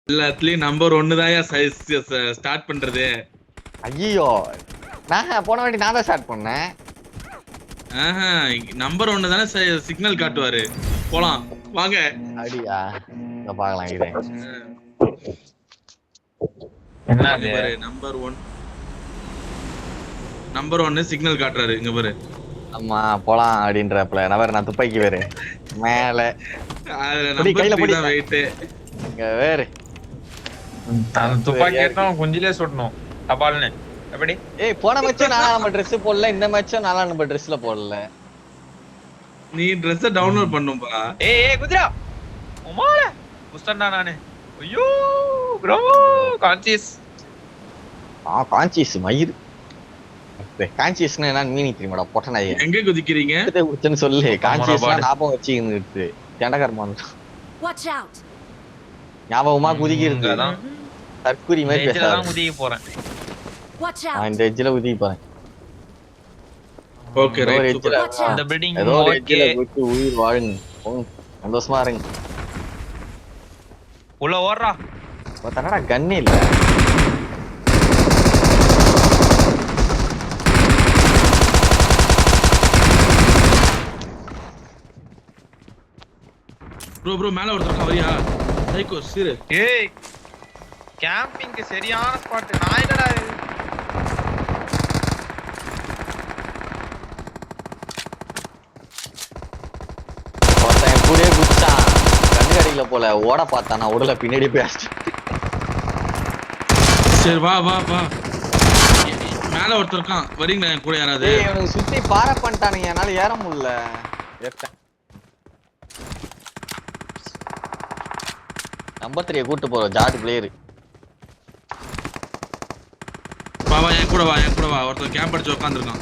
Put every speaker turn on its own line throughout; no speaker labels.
எல்லாத்துலயும் நம்பர் 1 தான் ஸ்டார்ட் பண்றது.
ஐயோ நான் போன வாட்டி நான் தான் ஸ்டார்ட் பண்ணேன்.
நம்பர் 1 தானே சிக்னல் காட்டுவாரு. போலாம் வாங்க.
அடியா இங்க பாக்கலாம் இது.
என்னது பாரு நம்பர் 1 சிக்னல் காட்டுறாரு இங்க பாரு.
ஆமா போலாம் அப்படின்றப்பல நான் துப்பாக்கி வேறு மேல
கையில பிடி தான் வெயிட்.
இங்க வேறு
துப்பாக்கி எடுத்தா குஞ்சிலே சுடணும் தபால்னு. எப்படி
ஏய் போன மேட்ச் 4 நம்பர் Dress போடல, இந்த மேட்ச் 4 நம்பர் Dressல போடல.
நீ Dress டவுன்லோட் பண்ணும்பா.
ஏய் குதிரா உமால முஸ்தண்டா நானே. ஐயோ ப்ரோ கான்சியஸ்.
கான்சியஸ் மயிர். கான்சியஸ்னா என்ன மீனிங் தெரியுமாடா பொட்டனாயே?
எங்க குதிக்கிறீங்க
குதிச்சன்னு சொல்லு. கான்சியஸ்னா ஞாபகம் வச்சிக்கிட்டு தெண்டகர்மான்.
Watch out.
ஞாபகமா குதிக்கிறது தான் தற்குறி மாதிரி பேசாத.
நான் குதிக்க போறேன்.
Watch out.
நான் இந்த எட்ஜ்ல குதிக்க போறேன்.
Okay right.
இந்த பில்டிங்
ஏதோ ஒரு
ஓகே.
எட்ஜ்ல குதிச்சு உயிர் வாழுங்க. சந்தோஷமா இருங்க.
உள்ள ஓடுறா.
பார்த்தா கன் இல்ல.
ப்ரோ மேல ஒருத்தர் வரியா? சைக்கோ சீரு.
ஏய் கேம்பிங்க்கு சரியான ஸ்பாட். நான் என்னடா இது?
ஒருத்தன் கூடயே குதிச்சான். கண்ணு கடையில போல ஓட பார்த்தான். நான் உடல பின்னாடி போய் அடிச்சிட்டேன்.
சரி வா மேல ஒருத்தர் இருக்கான். வரீங்களா என் கூட யாராவது?
ஏய் அவனுக்கு சுத்தி பார பண்ணிட்டானுங்க. என்னால ஏற முடியல. ஏறேன். நம்பர் 3 கூட்டி போறோம். George player.
வா என் கூட வா ஒருத்தர் கேம்ப் அடிச்சு உட்கார்ந்திருக்கான்.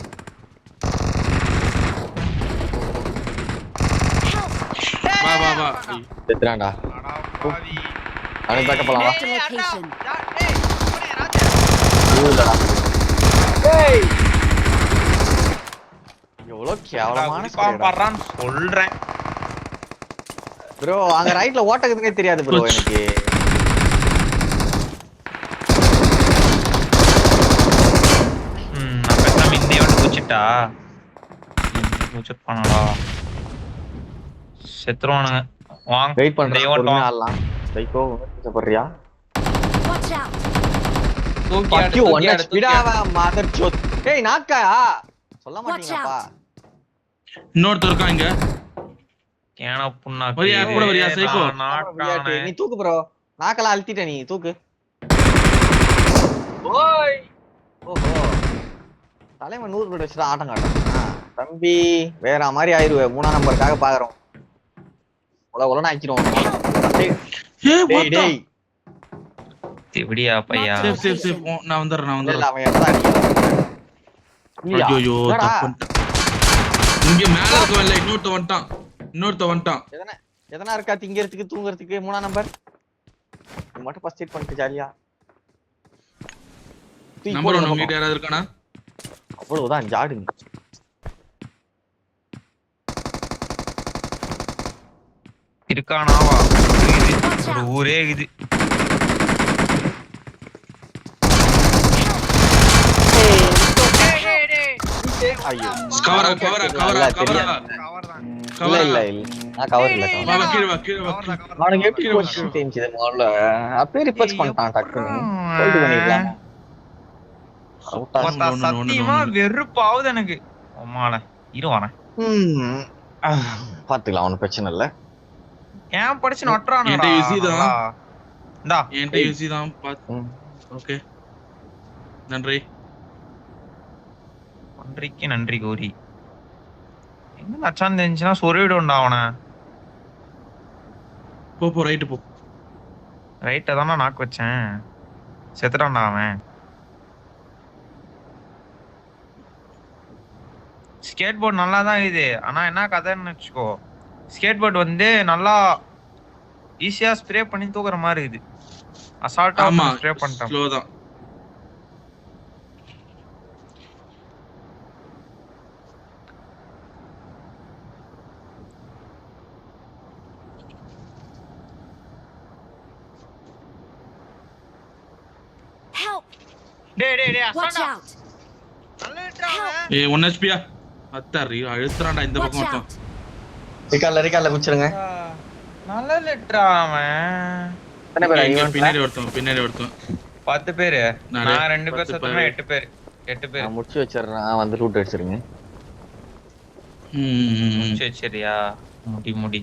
வா
செத்துறான்டா.
பாவி.
அவனுக்கு பக்க போலாம்.
ஏய் அண்ணா. ஏய் போனே
இல்லடா. ஏய் எவ்வளவு கேவலமான
ஸ்பாம் பண்றான்னு சொல்றேன்.
ப்ரோ அங்க ரைட்ல ஓட்டக்குதுனே தெரியாது ப்ரோ எனக்கு.
நான் பேசாம இந்த வந்து குச்சிட்டா. குச்சிட் பண்ணடா. செத்துறோனுங்க. வாங்க
வெயிட் பண்றேன்.
ஓட்டம்
பொறுமையா ஆடலாம். சைக்கோ உனக்கு
watch out.
fuck you one HP டாவ மதர் சோத். ஏய் நாக்கா சொல்ல மாட்டீங்கப்பா.
இன்னொருத்தர் இருக்கான் இங்க.
கேன புண்ணா.
வரியா சைக்கோ?
நீ தூக்கு ப்ரோ. நாக்கல அழுத்திட்ட நீ தூக்கு. ஓய் ஓஹோ தலைவன் 100 ரூபாய் வச்சுட்டு ஆட்டம் காட்டுறான். தம்பி வேற மாதிரி ஆயிருவே. 3ஆம் நம்பருக்காக பாக்குறோம். உலகொலன்னு ஆக்கிடுவோம். டேய் டேய்
எப்படியா பையா?
சேஃப் நான் வந்துறேன்.
இல்ல அவன் எடா அடிக்கிறான்.
ஐயோ தப்பு. இங்க மேல இருக்கவன்ல இன்னொருத்த வந்துட்டான்.
எதனா இருக்கா திங்கிறதுக்கு தூங்குறதுக்கு? 3ஆம் நம்பர் நீ மட்டும் ஃபர்ஸ்ட் எய்ட் பண்ணிட்டு ஜாலியா.
நம்பர் 1 உங்க கிட்ட யாராவது இருக்கானா?
அவ்வளவுதான் ஜாடுங்க.
இருக்கானாவா? ஒரு ஊரே இது.
ஐயோ
கவரா
இல்ல நான் கவர் இல்ல.
கீழ வா.
அவனுக்கு எப்படி பொசிஷன் தெரிஞ்சது முதல்ல? அப்படியே ரிப்போர்ட் பண்ணிட்டான் டக்குன்னு. ஹோல்ட் பண்ணிடலாம்.
சத்தியமா வெறுப்பாவுது எனக்கு. அம்மால இரு வரேன்.
பாத்துக்கலாம் ஒன்னும் பிரச்சனை இல்ல.
ஏன் படிச்சு நொட்டுறானுடா.
என்கிட்ட யூசி தான்.
இந்தா
என்கிட்ட யூசி தான். ஓகே நன்றி.
நன்றி கோரி. எங்க நச்சான் தெரிஞ்சுன்னா சொருவிடும்டா அவனை.
போ ரைட்டு போ.
ரைட்டை தானே நாக்கு வச்சேன். செத்துட்டான்டா அவன். ஸ்கேட் போர்டு நல்லா தான் இது. ஆனா என்ன கதைன்னு வச்சுக்கோ, ஸ்கேட் போர்டு வந்து நல்லா ஈஸியா ஸ்ப்ரே பண்ணி தூக்குற மாதிரி இருக்குது. அசால்ட்டா ஸ்ப்ரே பண்ணிட்டேன்.
ஸ்லோ தான்.
டேய்
Watch
அசாண்டா
out!
நல்ல விட்டுறான்
ஏய் 1 HP அத்தாரி அழுத்துறான்டா இந்த
Watch
பக்கம் ஒருத்தன்
out!
ரிகால்ல குச்சிருங்க.
நல்ல லிட்டறான் அவன்.
எத்தனை பேர்
இங்க
ஈவென்ட்ல?
பின்னாடி ஒருத்தன்
10 பேரு.
நானு
நான் 2 பேர்
10
செத்துனா 8 பேர். 8 பேர்.
நான் முடிச்சு வச்சிடுறேன். வந்து ரூட் அடிச்சிருங்க.
சரியா முடி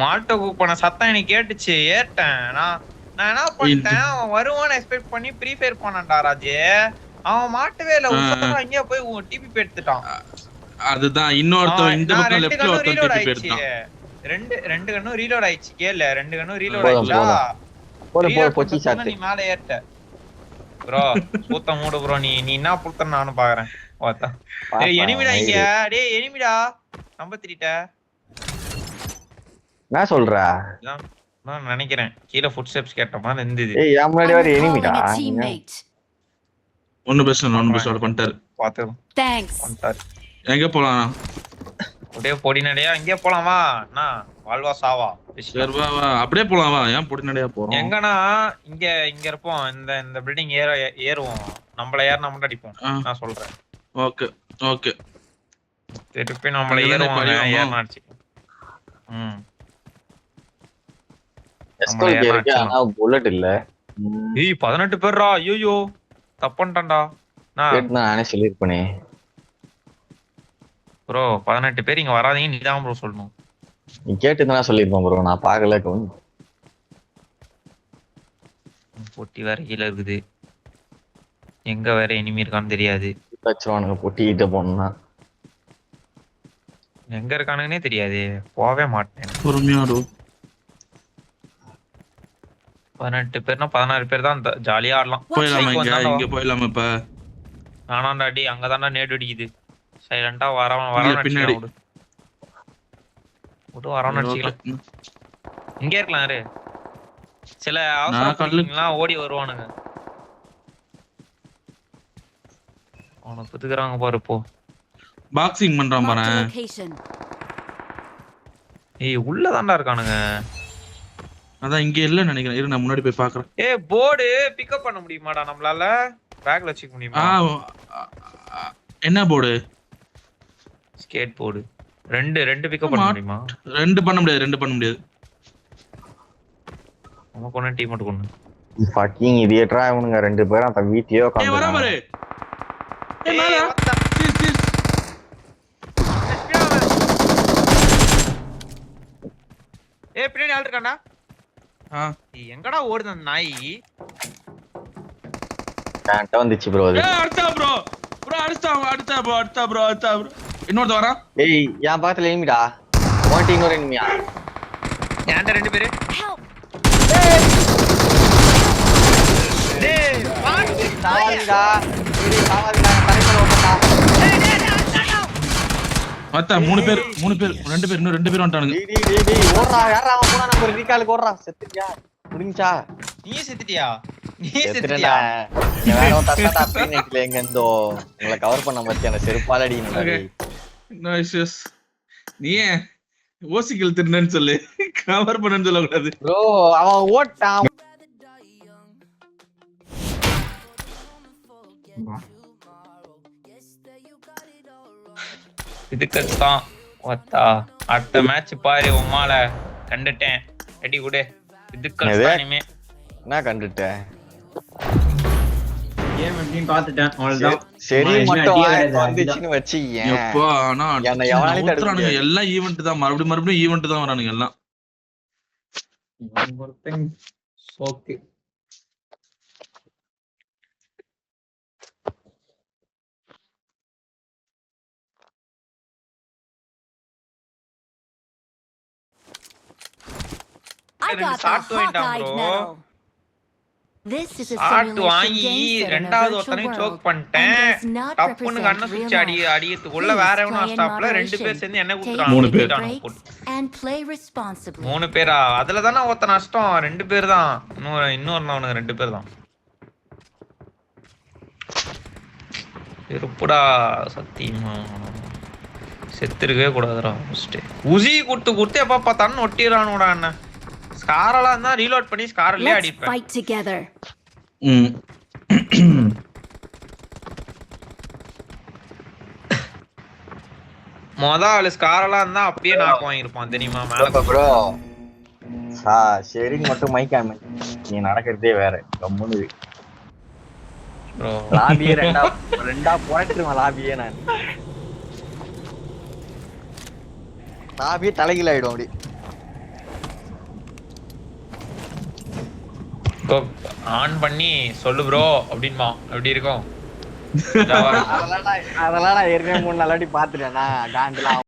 மால்டோ கூப்பன சத்தம் எனக்கு கேட்டுச்சு. ஏட்டேன் நான் என்ன பண்ணிட்டேன், அவன் வருவான்னு எக்ஸ்பெக்ட் பண்ணி ப்ரீ ஃபயர் பண்ணான்டா ராஜே. அவன் மாட்டவே இல்ல. அங்கேயே போய் டிபி எடுத்துட்டான்.
அதுதான் இன்னொருத்தன் இந்த பக்கம் லெஃப்ட்ல ஒருத்தன் டிபி எடுத்தான்.
ரெண்டு கண்ணும் ரீலோட் ஆயிடுச்சு. கேள 2 கண்ணும் ரீலோட் ஆயிடுச்சா.
போடு பொச்சி சாத்து.
நீ மேல ஏத்த ப்ரோ சூத்த மூடு ப்ரோ. நீ என்ன புடுத்தற நானும் பாக்குறேன். வாத்தா டேய் எனிமிடா இங்க. டேய் எனிமிடா நம்ப திரிட்ட.
நான் சொல்றா.
நான் நினைக்கிறேன் கீழ ஃபுட் ஸ்டெப்ஸ் கேட்ட மாதிரி இருந்தது.
ஏய் யா முன்னாடி வர எனிமிடா.
Teammate.
ஒன்னு பேசணும் பண்ணிட்டாரு.
பாத்து
Thanks.
பண்ணிட்டாரு.
எங்க போலாம்?
அப்படியே பொடி நடையா இங்கே போலாம் வா. அண்ணா வாழ்வா சாவா
சரி வா அப்படியே போலாம் வா. ஏன் பொடி நடையா போறோம்?
எங்கனா இங்க இருப்போம். இந்த பில்டிங் ஏறுவோம். நம்மள ஏறினா மட்டும் அடிப்போம். நான் சொல்றேன். ஓகே திருப்பி நம்மள ஏறுவோம். ஏறினா அடிச்சுக்கோம்.
எஸ்கோல் இருக்கு ஆனா புல்லட் இல்ல.
ஏய் 18 பேர்ரா. ஐயோ தப்பன்டா.
நான் நானே சொல்லிருப்பேனே
ப்ரோ 18 பேர் இங்க வராதீங்க. நீ தான் ப்ரோ சொல்லணும்.
நீ கேட்டுதான் சொல்லிருப்பேன் ப்ரோ. நான் பார்க்கல.
பொட்டி வேற கீழ இருக்குது. எங்க வேற எனிமி இருக்கான்னு தெரியாது.
தச்சுவானுங்க பொட்டிக்கிட்ட போனா.
எங்க இருக்கானுங்கன்னே தெரியாது. போவே மாட்டேன்.
பொறுமையா வரும்.
18 பேர்னா 16 பேர் தான் ஜாலியா ஆடலாம்.
போயிடலாமா? இங்க போயிடலாமா இப்ப?
நானாண்டாடி அங்கதான்டா நேடு அடிக்குது. சைலண்டா வரவன்
பின்னாடி
விட்டு வரவன் அடிச்சுக்கலாம். இங்க இருக்கலாம் யாரு சில அவசரம் ஓடி வருவானுங்க. அவனை புத்துக்கிறாங்க பாரு. இப்போ
பாக்ஸிங் பண்றான் பாரு.
ஏய் உள்ளதான்டா இருக்கானுங்க.
அதான் இங்க இல்ல நினைக்கிறேன். இரு நான் முன்னாடி போய் பாக்குறேன்.
ஏய் போர்டு பிக்கப் பண்ண முடியுமாடா நம்மளால? பேக்ல வச்சுக்க முடியுமா?
என்ன போர்டு?
Skate board. ரெண்டு பிக்கப் பண்ண முடியுமா?
ரெண்டு பண்ண முடியாது.
நமக்கு ஒண்ணு டீம் மட்டும் கொண்டு.
ஃபக்கிங் இடியட்ரா இவனுங்க 2 பேரும் அந்த வீட்லயே உட்கார்ந்து.
ஏய் வர பாரு. ஏய் மேல
ஏய் பின்னாடி ஆள் இருக்கான்டா. எங்கடா ஓடுது அந்த நாய்?
கேன்ட்ட வந்துச்சு ப்ரோ. அது
ஏய் அடுத்த ப்ரோ அடுத்த ப்ரோ. இன்னொருத்த வரா.
ஏய் என் பக்கத்துல எனிமிடா. ஓட்டி இன்னொரு எனிமியா?
ஏன்டா 2 பேரு?
டேய் சாவாதீடா. டேய் சாவாதீடா. கரெக்ட்டா ஓட்டடா.
மத்த 3 பேர் 2 பேர் இன்னும் 2 பேர் வந்துட்டானுங்க.
டேய் ஓடுறா. யாரா அவன் போனா நம்ம ரீகாலுக்கு ஓடுறா. செத்துட்டியா? முடிஞ்சா?
நீயே செத்துட்டியா?
வேற தட்டா பின்னேட்ல எங்க இருந்தோ உங்களை கவர் பண்ண பத்தி அந்த செருப்பால அடிக்கணும்.
நைஸ். நீ ஓசிக்கல் திருநன்னு சொல்லு. கவர் பண்ணன்னு சொல்ல கூடாது.
ப்ரோ அவன் ஓட்டான்.
இதுக்குத்தான் ஒத்தா அடுத்த மேட்ச் பாரு. உம்மால கண்டுட்டேன். ரெடி குடு. இதுக்குத்தான் இனிமே
என்ன கண்டுட்டேன்?
கேம் எப்படின்னு பாத்துட்டேன். அவ்வளவுதான்.
சரி மட்டும் வந்துச்சுன்னு வச்சிங்க.
எப்பா ஆனா ஊத்துறானுங்க. எல்லாம் ஈவென்ட் தான். மறுபடியும் ஈவென்ட் தான் வரானுங்க எல்லாம்.
Okay
I got the Hawkeye medal. This is a simulation
வாங்கி
game set in a
ரெண்டாவது
virtual
ஒருத்தனையும்
world
சோக்
and
பண்ணிட்டேன்.
does not
டப்புன்னு கண்ண
represent real
சுவிட்ச்
life.
அடியத்துக்குள்ள வேற எவனோ ஸ்டாப்ல 2 பேர் சேர்ந்து என்ன
Take
குத்துறாங்க.
3 பேர்.
breaks and play responsibly.
3 பேரா? அதுல தானே ஒருத்த நஷ்டம். 2 பேர் தான். இன்னொரு 2 பேர் தான். இருப்புடா சத்தியமா செத்துருக்கவே கூடாதுடா. உசி குட்டு எப்ப பார்த்தாலும் ஒட்டிடுறானுடா. என்ன ஸ்காரெல்லாம் தான் ரீலோட் பண்ணி ஸ்கார்லயே அடிப்பேன்.
Fight together.
மொத ஆளு ஸ்காரெல்லாம் இருந்தா அப்படியே நாக்கு வாங்கிருப்பான் தெரியுமா மேல
ப்ரோ ஷேரிங் மட்டும் மைக்காம நீ நடக்கிறதே வேற கம்முனு
ப்ரோ.
லாபியே ரெண்டா புரட்டுருவேன் லாபியே நான் லாபியே தலைகீழ ஆயிடும் அப்படி
ஆன் பண்ணி சொல்லு ப்ரோ அப்படின்பா எப்படி இருக்கும்
அதெல்லாம் நான் ஏற்கனவே 3 நாள் வாட்டி பாத்துட்டேன் நான் காண்டெல்லாம்